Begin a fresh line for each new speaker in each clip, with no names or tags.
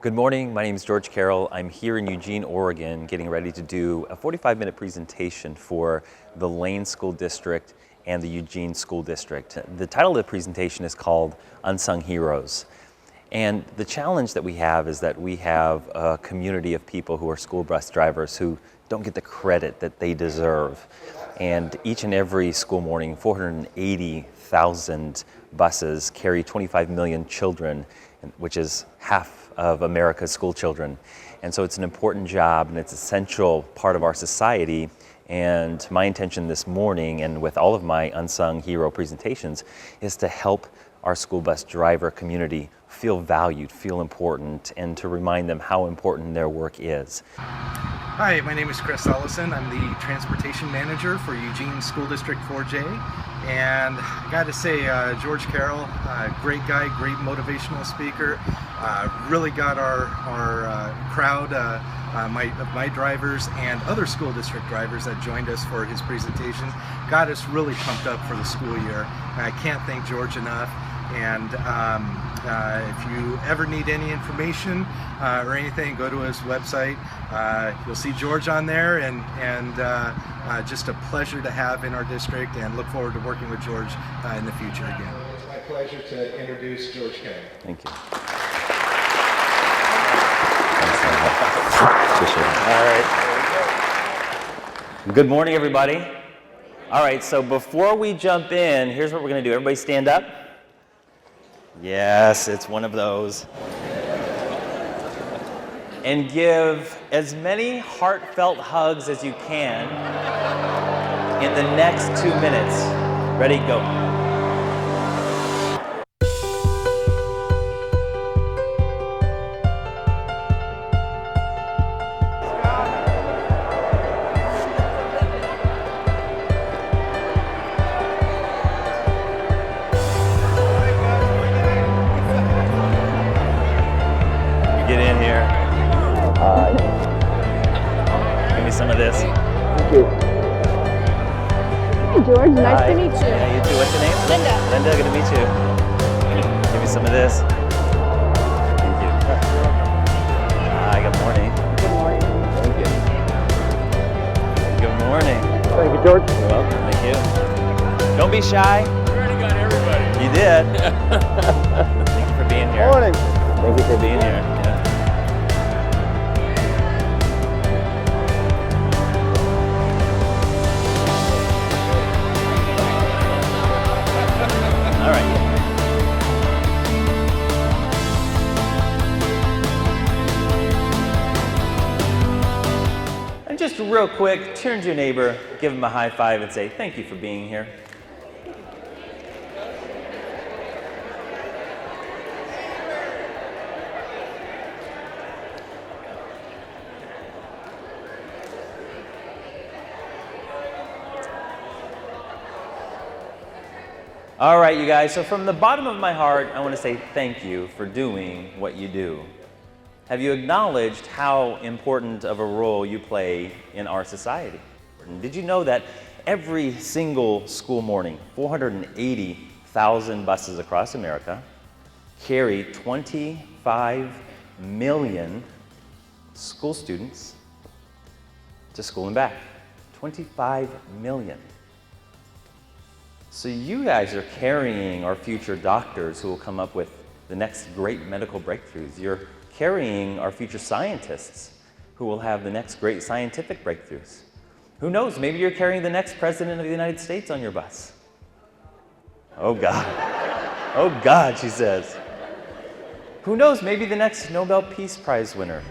Good morning, my name is George Carroll. I'm here in Eugene, Oregon, getting ready to do a 45-minute presentation for the Lane School District and the Eugene School District. The title of the presentation is called Unsung Heroes. And the challenge that we have is that we have a community of people who are school bus drivers who don't get the credit that they deserve. And each and every school morning, 480,000 buses carry 25 million children, which is half of America's school children. And so it's an important job and it's an essential part of our society. And my intention this morning, and with all of my Unsung Hero presentations, is to help our school bus driver community feel valued, feel important, and to remind them how important their work is.
Hi, my name is Chris Ellison. I'm the Transportation Manager for Eugene School District 4J. And I got to say, George Carroll, great guy, great motivational speaker, really got our crowd, my drivers and other school district drivers that joined us for his presentation, got us really pumped up for the school year. And I can't thank George enough. And if you ever need any information or anything, go to his website. You'll see George on there, and just a pleasure to have in our district, and look forward to working with George in the future again. It's my pleasure to introduce George Carroll.
Thank you. All right. Good morning, everybody. All right, so before we jump in, here's what we're going to do. Everybody stand up. Yes, it's one of those. And give as many heartfelt hugs as you can in the next 2 minutes. Ready, go. Get in here. Give me some of this.
Thank you. Hi, George. Nice to meet you.
Yeah, you too. What's your name?
Linda.
Linda, good to meet you. Give me some of this. Thank you. Hi, good morning.
Good morning.
Thank you. Good morning.
Thank you, George.
You're welcome. Thank you. Don't be shy.
We already got everybody.
You did. Thank you for being here.
Morning.
Thank you for being here. Yeah. All right. And just real quick, turn to your neighbor, give him a high five, and say, thank you for being here. All right, you guys, so from the bottom of my heart, I want to say thank you for doing what you do. Have you acknowledged how important of a role you play in our society? Did you know that every single school morning, 480,000 buses across America carry 25 million school students to school and back? 25 million. So you guys are carrying our future doctors who will come up with the next great medical breakthroughs. You're carrying our future scientists who will have the next great scientific breakthroughs. Who knows, maybe you're carrying the next president of the United States on your bus. Oh God. Oh God, she says. Who knows, maybe the next Nobel Peace Prize winner.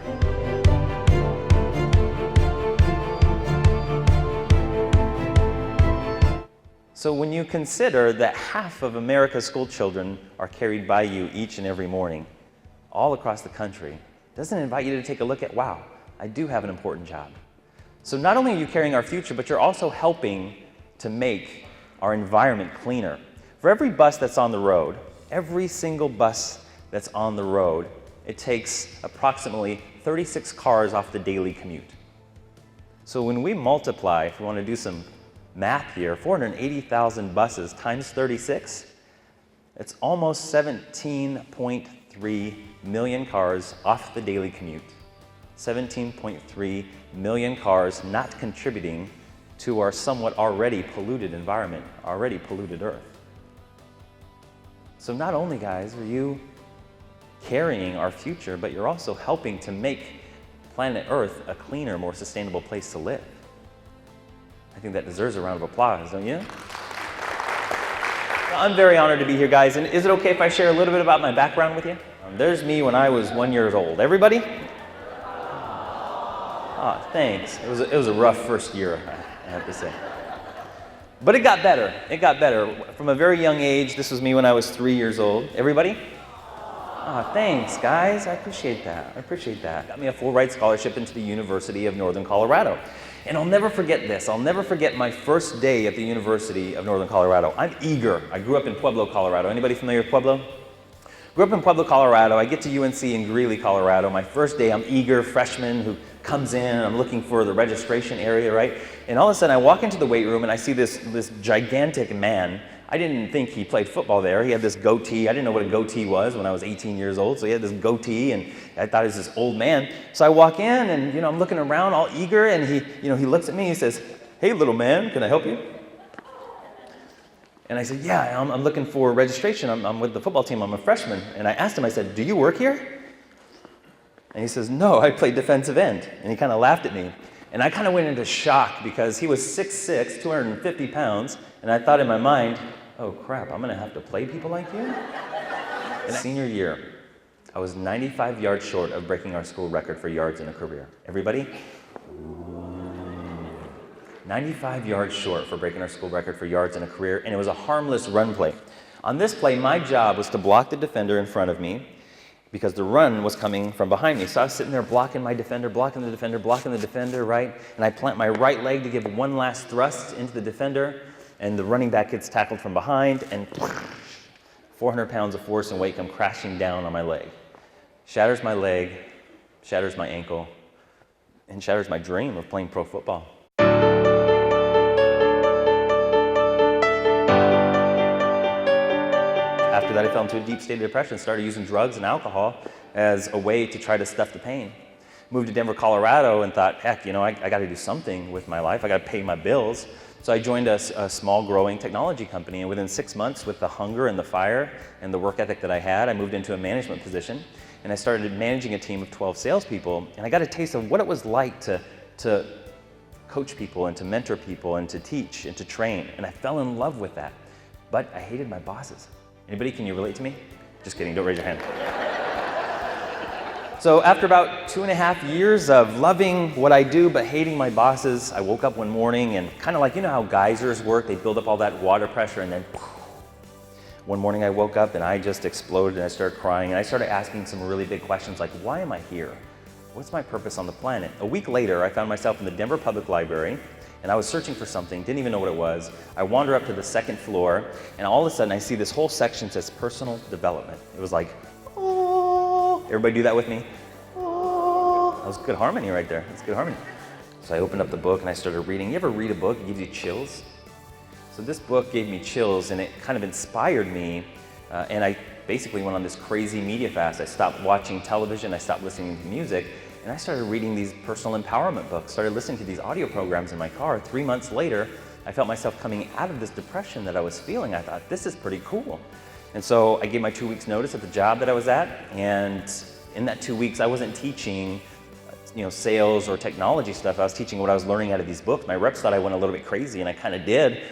So when you consider that half of America's school children are carried by you each and every morning, all across the country, doesn't it invite you to take a look at, wow, I do have an important job. So not only are you carrying our future, but you're also helping to make our environment cleaner. For every bus that's on the road, every single bus that's on the road, it takes approximately 36 cars off the daily commute. So when we multiply, if we want to do some math here, 480,000 buses times 36, it's almost 17.3 million cars off the daily commute. 17.3 million cars not contributing to our somewhat already polluted environment, already polluted Earth. So not only, guys, are you carrying our future, but you're also helping to make planet Earth a cleaner, more sustainable place to live. I think that deserves a round of applause, don't you? I'm very honored to be here, guys, and is it okay if I share a little bit about my background with you? There's me when I was 1 year old. Everybody? Oh, thanks. It was a rough first year, I have to say. But it got better. It got better. From a very young age, this was me when I was 3 years old. Everybody? Oh, thanks, guys. I appreciate that. I appreciate that. Got me a full ride scholarship into the University of Northern Colorado. And I'll never forget this. I'll never forget my first day at the University of Northern Colorado. I'm eager. I grew up in Pueblo, Colorado. Anybody familiar with Pueblo? Grew up in Pueblo, Colorado. I get to UNC in Greeley, Colorado. My first day, I'm eager, freshman who comes in, and I'm looking for the registration area, right? And all of a sudden, I walk into the weight room, and I see this gigantic man. I didn't think he played football there. He had this goatee. I didn't know what a goatee was when I was 18 years old, so he had this goatee, and I thought he was this old man. So I walk in, and I'm looking around all eager, and he looks at me, he says, "Hey, little man, can I help you?" And I said, "Yeah, I'm looking for registration. I'm with the football team. I'm a freshman." And I asked him, I said, "Do you work here?" And he says, "No, I play defensive end." And he kind of laughed at me. And I kind of went into shock because he was 6'6", 250 pounds. And I thought in my mind, oh crap, I'm going to have to play people like you? In senior year, I was 95 yards short of breaking our school record for yards in a career. Everybody? 95 yards short for breaking our school record for yards in a career, and it was a harmless run play. On this play, my job was to block the defender in front of me because the run was coming from behind me. So I was sitting there blocking my defender, blocking the defender, blocking the defender, right? And I plant my right leg to give one last thrust into the defender, and the running back gets tackled from behind, and 400 pounds of force and weight come crashing down on my leg. Shatters my leg, shatters my ankle, and shatters my dream of playing pro football. After that, I fell into a deep state of depression, started using drugs and alcohol as a way to try to stuff the pain. Moved to Denver, Colorado, and thought, heck, I got to do something with my life. I got to pay my bills. So I joined a small growing technology company, and within 6 months, with the hunger and the fire and the work ethic that I had, I moved into a management position, and I started managing a team of 12 salespeople, and I got a taste of what it was like to coach people and to mentor people and to teach and to train, and I fell in love with that. But I hated my bosses. Anybody, can you relate to me? Just kidding, don't raise your hand. So after about 2.5 years of loving what I do but hating my bosses, I woke up one morning and kind of like, how geysers work? They build up all that water pressure and then one morning I woke up and I just exploded and I started crying and I started asking some really big questions like, why am I here? What's my purpose on the planet? A week later, I found myself in the Denver Public Library and I was searching for something, didn't even know what it was. I wander up to the second floor and all of a sudden I see this whole section says personal development. It was like, oh, everybody do that with me? Oh, that was good harmony right there. That's good harmony. So I opened up the book and I started reading. You ever read a book, it gives you chills? So this book gave me chills and it kind of inspired me and I basically went on this crazy media fast. I stopped watching television, I stopped listening to music, and I started reading these personal empowerment books, started listening to these audio programs in my car. 3 months later, I felt myself coming out of this depression that I was feeling. I thought, this is pretty cool. And so I gave my 2 weeks notice at the job that I was at, and in that 2 weeks, I wasn't teaching sales or technology stuff. I was teaching what I was learning out of these books. My reps thought I went a little bit crazy, and I kind of did.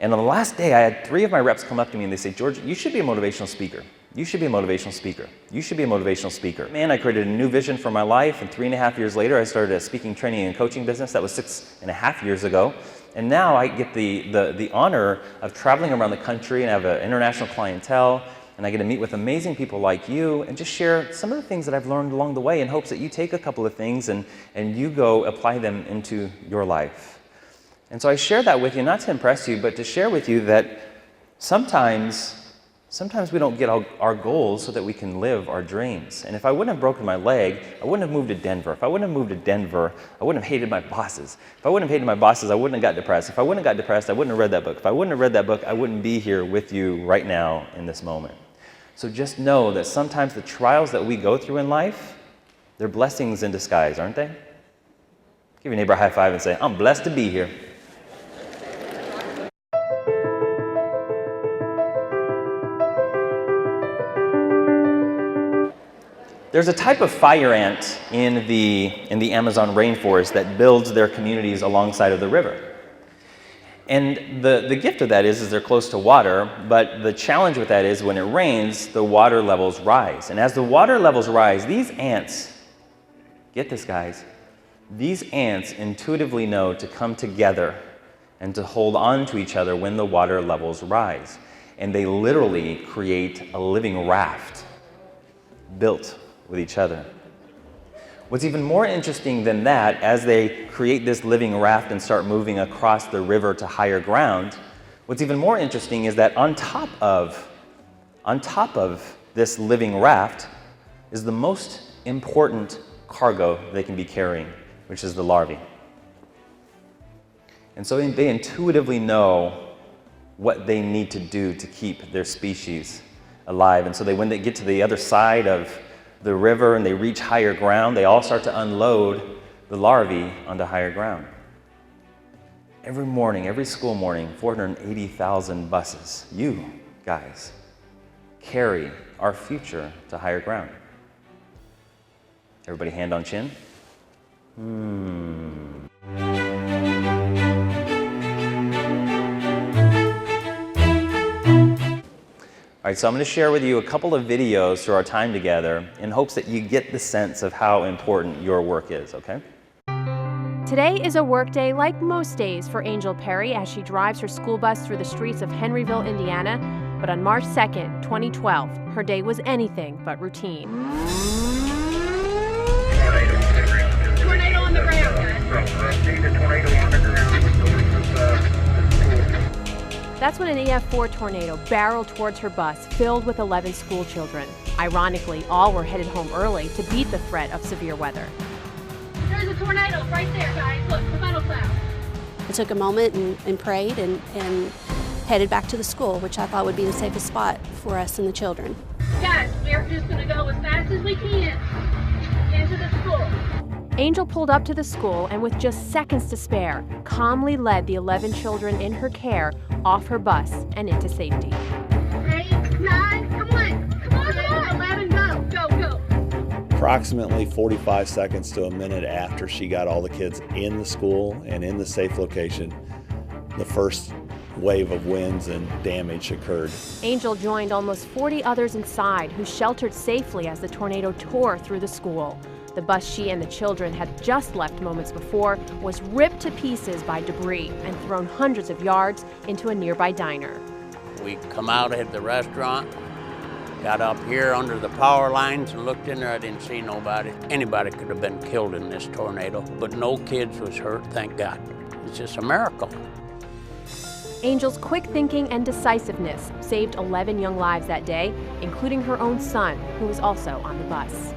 And on the last day, I had 3 of my reps come up to me and they say, George, you should be a motivational speaker. You should be a motivational speaker. You should be a motivational speaker. Man, I created a new vision for my life, and 3.5 years later, I started a speaking, training, and coaching business. That was 6.5 years ago. And now I get the honor of traveling around the country and have an international clientele, and I get to meet with amazing people like you and just share some of the things that I've learned along the way in hopes that you take a couple of things and you go apply them into your life. And so I share that with you, not to impress you, but to share with you that sometimes we don't get our goals so that we can live our dreams. And if I wouldn't have broken my leg, I wouldn't have moved to Denver. If I wouldn't have moved to Denver, I wouldn't have hated my bosses. If I wouldn't have hated my bosses, I wouldn't have got depressed. If I wouldn't have got depressed, I wouldn't have read that book. If I wouldn't have read that book, I wouldn't be here with you right now in this moment. So just know that sometimes the trials that we go through in life, they're blessings in disguise, aren't they? Give your neighbor a high five and say, I'm blessed to be here. There's a type of fire ant in the Amazon rainforest that builds their communities alongside of the river. And the gift of that is they're close to water, but the challenge with that is when it rains, the water levels rise. And as the water levels rise, these ants, get this guys, these ants intuitively know to come together and to hold on to each other when the water levels rise. And they literally create a living raft built with each other. What's even more interesting than that, as they create this living raft and start moving across the river to higher ground, what's even more interesting is that on top of this living raft is the most important cargo they can be carrying, which is the larvae. And so they intuitively know what they need to do to keep their species alive. And so when they get to the other side of the river and they reach higher ground, they all start to unload the larvae onto higher ground. Every morning, every school morning, 480,000 buses, you guys, carry our future to higher ground. Everybody hand on chin. All right, so I'm going to share with you a couple of videos through our time together in hopes that you get the sense of how important your work is, okay?
Today is a work day like most days for Angel Perry as she drives her school bus through the streets of Henryville, Indiana. But on March 2nd, 2012, her day was anything but routine.
Tornado on the ground, guys.
That's when an EF4 tornado barreled towards her bus filled with 11 school children. Ironically, all were headed home early to beat the threat of severe weather.
There's a tornado right there, guys. Look, the metal cloud.
I took a moment and prayed and headed back to the school, which I thought would be the safest spot for us and the children.
Guys, we're just going to go as fast as we can into the school.
Angel pulled up to the school and with just seconds to spare, calmly led the 11 children in her care off her bus and into safety.
8, 9, come on, 11, go.
Approximately 45 seconds to a minute after she got all the kids in the school and in the safe location, the first wave of winds and damage occurred.
Angel joined almost 40 others inside who sheltered safely as the tornado tore through the school. The bus she and the children had just left moments before was ripped to pieces by debris and thrown hundreds of yards into a nearby diner.
We come out at the restaurant, got up here under the power lines and looked in there. I didn't see nobody. Anybody could have been killed in this tornado, but no kids was hurt, thank God. It's just a miracle.
Angel's quick thinking and decisiveness saved 11 young lives that day, including her own son, who was also on the bus.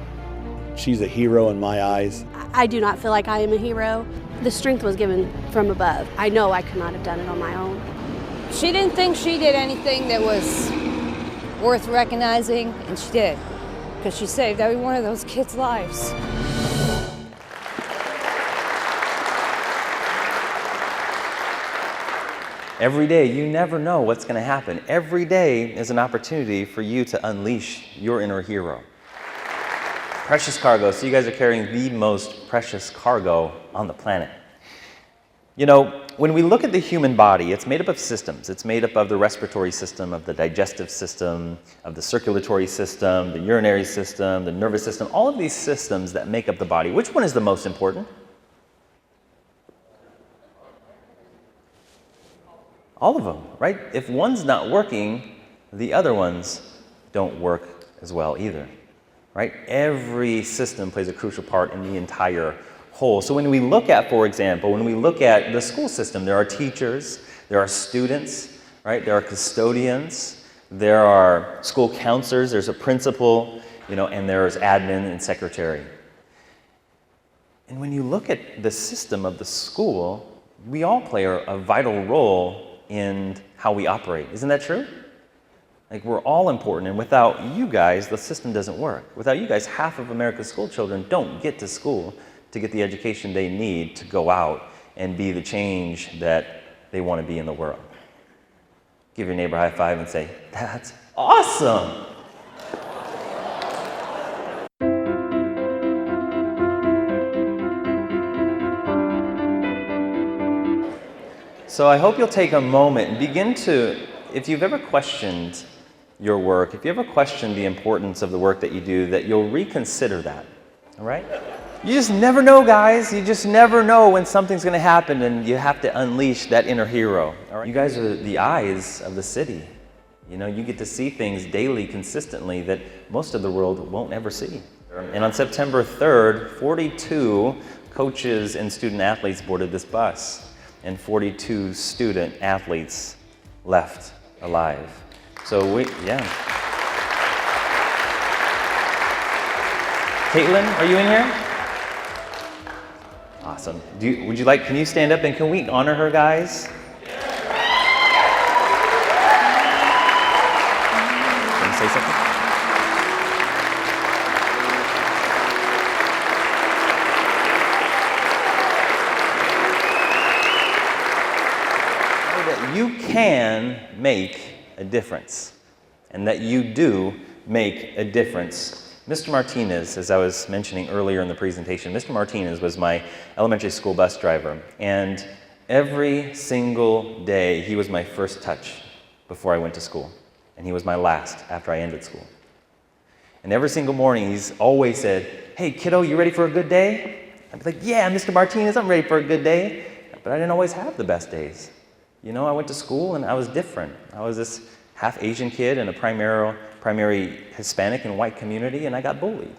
She's a hero in my eyes.
I do not feel like I am a hero. The strength was given from above. I know I could not have done it on my own.
She didn't think she did anything that was worth recognizing, and she did, because she saved every one of those kids' lives.
Every day, you never know what's going to happen. Every day is an opportunity for you to unleash your inner hero. Precious cargo. So you guys are carrying the most precious cargo on the planet. You know, when we look at the human body, it's made up of systems. It's made up of the respiratory system, of the digestive system, of the circulatory system, the urinary system, the nervous system, all of these systems that make up the body. Which one is the most important? All of them, right? If one's not working, the other ones don't work as well either. Right? Every system plays a crucial part in the entire whole. So when we look at, for example, when we look at the school system, there are teachers, there are students, right? There are custodians, there are school counselors, there's a principal, and there's admin and secretary. And when you look at the system of the school, we all play a vital role in how we operate. Isn't that true? Like, we're all important, and without you guys, the system doesn't work. Without you guys, half of America's school children don't get to school to get the education they need to go out and be the change that they want to be in the world. Give your neighbor a high five and say, "That's awesome!" So I hope you'll take a moment and begin to, if you've ever questioned your work, if you ever questioned the importance of the work that you do, that you'll reconsider that, all right? You just never know, guys. You just never know when something's going to happen, and you have to unleash that inner hero. All right? You guys are the eyes of the city. You know, you get to see things daily, consistently, that most of the world won't ever see. And on September 3rd, 42 coaches and student athletes boarded this bus, and 42 student athletes left alive. So yeah. Caitlin, are you in here? Awesome. Can you stand up and can we honor her, guys? Can you say something? That you can make a difference, and that you do make a difference. Mr. Martinez, as I was mentioning earlier in the presentation, Mr. Martinez was my elementary school bus driver, and every single day he was my first touch before I went to school, and he was my last after I ended school. And every single morning he's always said, "Hey kiddo, you ready for a good day?" I'd be like, "Yeah, Mr. Martinez, I'm ready for a good day." But I didn't always have the best days. You know, I went to school and I was different. I was this half Asian kid in a primary Hispanic and white community, and I got bullied.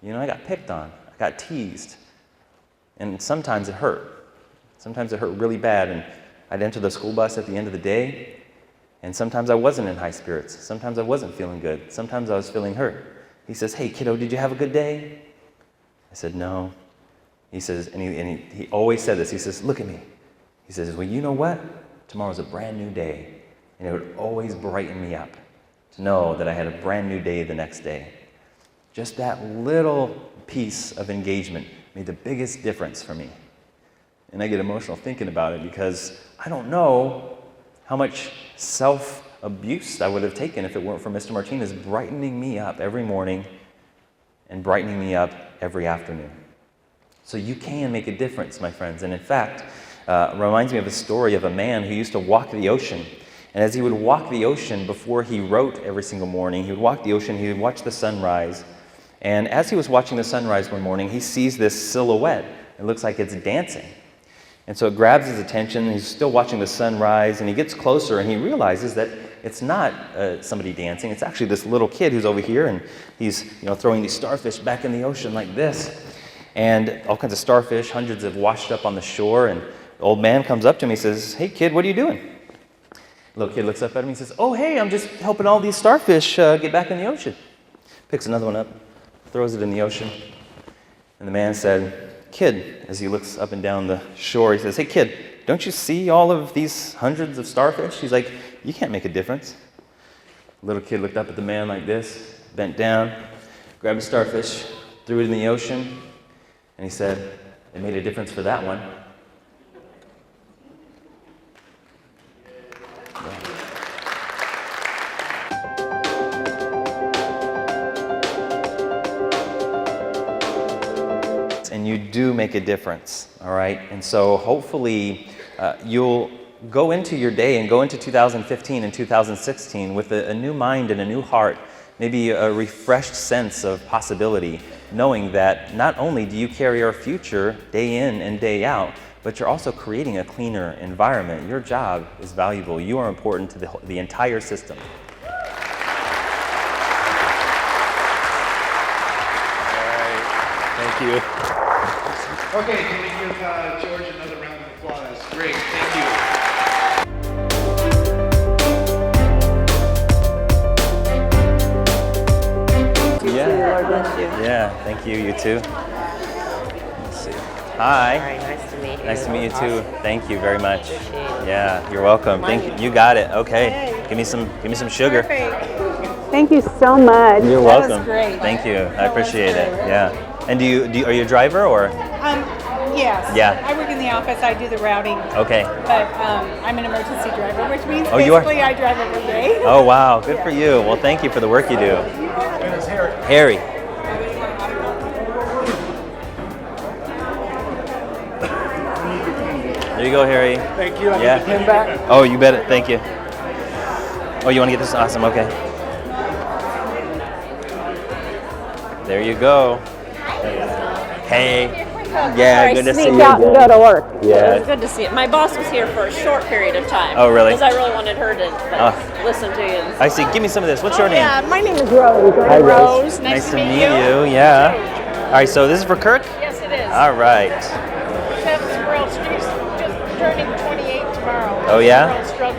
You know, I got picked on, I got teased. And sometimes it hurt. Sometimes it hurt really bad, and I'd enter the school bus at the end of the day, and sometimes I wasn't in high spirits. Sometimes I wasn't feeling good. Sometimes I was feeling hurt. He says, "Hey kiddo, did you have a good day?" I said, "No." He says, and he always said this, he says, "Look at me." He says, "Well, you know what? Tomorrow's a brand new day." And it would always brighten me up to know that I had a brand new day the next day. Just that little piece of engagement made the biggest difference for me. And I get emotional thinking about it because I don't know how much self-abuse I would have taken if it weren't for Mr. Martinez brightening me up every morning and brightening me up every afternoon. So you can make a difference, my friends. And in fact, reminds me of a story of a man who used to walk the ocean. And as he would walk the ocean before he wrote every single morning, he would walk the ocean, he would watch the sunrise. And as he was watching the sunrise one morning, he sees this silhouette. It looks like it's dancing. And so it grabs his attention. He's still watching the sunrise, and he gets closer, and he realizes that it's not somebody dancing. It's actually this little kid who's over here, and he's throwing these starfish back in the ocean like this. And all kinds of starfish, hundreds have washed up on the shore, and the old man comes up to him. He says, "Hey, kid, what are you doing?" The little kid looks up at him. He says, "Oh, hey, I'm just helping all these starfish get back in the ocean." Picks another one up, throws it in the ocean. And the man said, "Kid," as he looks up and down the shore, he says, "Hey, kid, don't you see all of these hundreds of starfish?" He's like, "You can't make a difference." The little kid looked up at the man like this, bent down, grabbed a starfish, threw it in the ocean, and he said, "It made a difference for that one." And you do make a difference, all right? And so hopefully you'll go into your day and go into 2015 and 2016 with a new mind and a new heart, maybe a refreshed sense of possibility, knowing that not only do you carry our future day in and day out, but you're also creating a cleaner environment. Your job is valuable. You are important to the entire system.
All right, thank you. Okay, can we give George another round of applause? Great, thank you.
Lord bless you.
Yeah, thank you. You too. Let's see. Hi.
All right, nice to meet you.
Nice to meet you too.
Awesome.
Thank you very much.
Appreciate it.
Yeah, you're welcome. Thank you. You got it. Okay. Give me some sugar.
Thank you so much.
You're
That was
welcome.
great.
Thank you. I appreciate it. Yeah. And are you a driver or?
Yes.
Yeah.
I work in the office. I do the routing.
Okay.
But I'm an emergency driver, which means
Oh, you are?
basically I drive every day.
Oh wow, good for you. Well, thank you for the work you do. Harry. There you go, Harry.
Thank you. I
Yeah.
get the pin back.
Oh, you bet it. Thank you. Oh, you want to get this? Awesome. Okay. There you go. Hey. Yeah, good to see you.
Sneak out and go to work.
It
Yeah.
was good to see it. My boss was here for a short period of time.
Oh, really?
Because I really wanted her to listen to you.
I see. Give me some of this. What's your name?
Yeah, my name is Rose.
Hi,
Rose.
Nice to meet you. Yeah. All right. So this is for Kirk.
Yes, it is.
All right.
Squirrel. She's just turning 28 tomorrow.
Oh, yeah?
Squirrel